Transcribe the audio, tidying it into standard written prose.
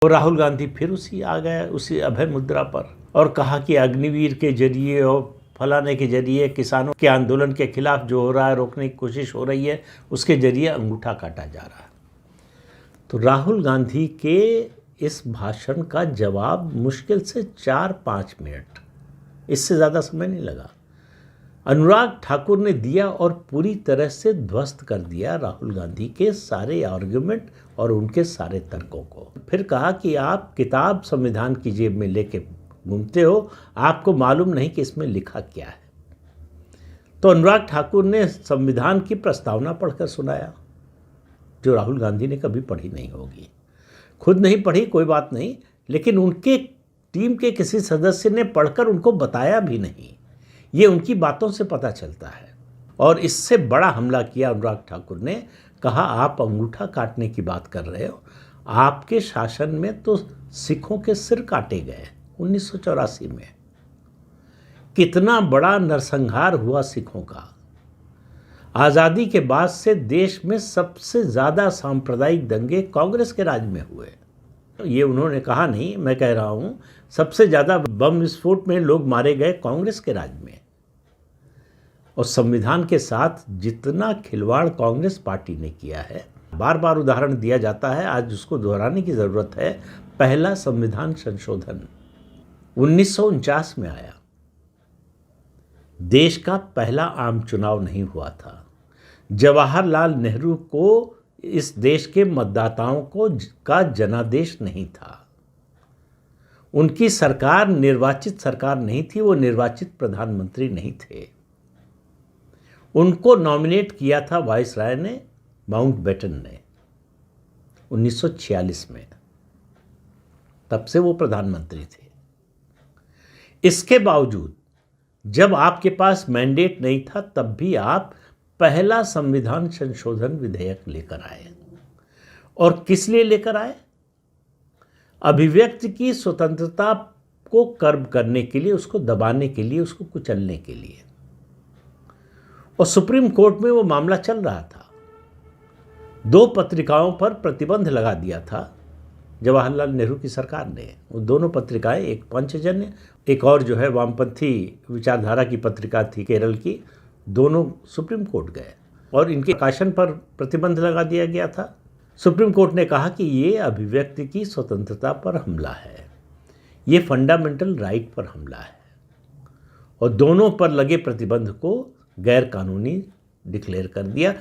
तो राहुल गांधी फिर आ गए उसी अभय मुद्रा पर और कहा कि अग्निवीर के जरिए और फलाने के जरिए किसानों के आंदोलन के खिलाफ जो हो रहा है, रोकने की कोशिश हो रही है, उसके जरिए अंगूठा काटा जा रहा है। तो राहुल गांधी के इस भाषण का जवाब मुश्किल से 4-5 मिनट, इससे ज़्यादा समय नहीं लगा, अनुराग ठाकुर ने दिया और पूरी तरह से ध्वस्त कर दिया राहुल गांधी के सारे आर्गुमेंट और उनके सारे तर्कों को। फिर कहा कि आप किताब संविधान की जेब में लेके घूमते हो, आपको मालूम नहीं कि इसमें लिखा क्या है। तो अनुराग ठाकुर ने संविधान की प्रस्तावना पढ़कर सुनाया, जो राहुल गांधी ने कभी पढ़ी नहीं होगी। खुद नहीं पढ़ी कोई बात नहीं, लेकिन उनके टीम के किसी सदस्य ने पढ़कर उनको बताया भी नहीं। ये उनकी बातों से पता चलता है। और इससे बड़ा हमला किया अनुराग ठाकुर ने, कहा आप अंगूठा काटने की बात कर रहे हो, आपके शासन में तो सिखों के सिर काटे गए 1984 में। कितना बड़ा नरसंहार हुआ सिखों का। आज़ादी के बाद से देश में सबसे ज़्यादा सांप्रदायिक दंगे कांग्रेस के राज में हुए। ये उन्होंने कहा नहीं, मैं कह रहा हूँ, सबसे ज़्यादा बम विस्फोट में लोग मारे गए कांग्रेस के राज में। और संविधान के साथ जितना खिलवाड़ कांग्रेस पार्टी ने किया है, बार बार उदाहरण दिया जाता है, आज उसको दोहराने की ज़रूरत है। पहला संविधान संशोधन 1949 में आया। देश का पहला आम चुनाव नहीं हुआ था। जवाहरलाल नेहरू को इस देश के मतदाताओं का जनादेश नहीं था। उनकी सरकार निर्वाचित सरकार नहीं थी, वो निर्वाचित प्रधानमंत्री नहीं थे। उनको नॉमिनेट किया था वाइसराय ने, माउंटबेटन ने 1946 में। तब से वो प्रधानमंत्री थे। इसके बावजूद जब आपके पास मैंडेट नहीं था, तब भी आप पहला संविधान संशोधन विधेयक लेकर आए। और किस लिए लेकर आए? अभिव्यक्ति की स्वतंत्रता को कर्ब करने के लिए, उसको दबाने के लिए, उसको कुचलने के लिए। और सुप्रीम कोर्ट में वो मामला चल रहा था। 2 पत्रिकाओं पर प्रतिबंध लगा दिया था जवाहरलाल नेहरू की सरकार ने। वो दोनों पत्रिकाएं, एक पंचजन्य, एक और जो है वामपंथी विचारधारा की पत्रिका थी केरल की, दोनों सुप्रीम कोर्ट गए और इनके प्रकाशन पर प्रतिबंध लगा दिया गया था। सुप्रीम कोर्ट ने कहा कि ये अभिव्यक्ति की स्वतंत्रता पर हमला है, ये फंडामेंटल राइट पर हमला है। और दोनों पर लगे प्रतिबंध को गैर कानूनी डिक्लेयर कर दिया।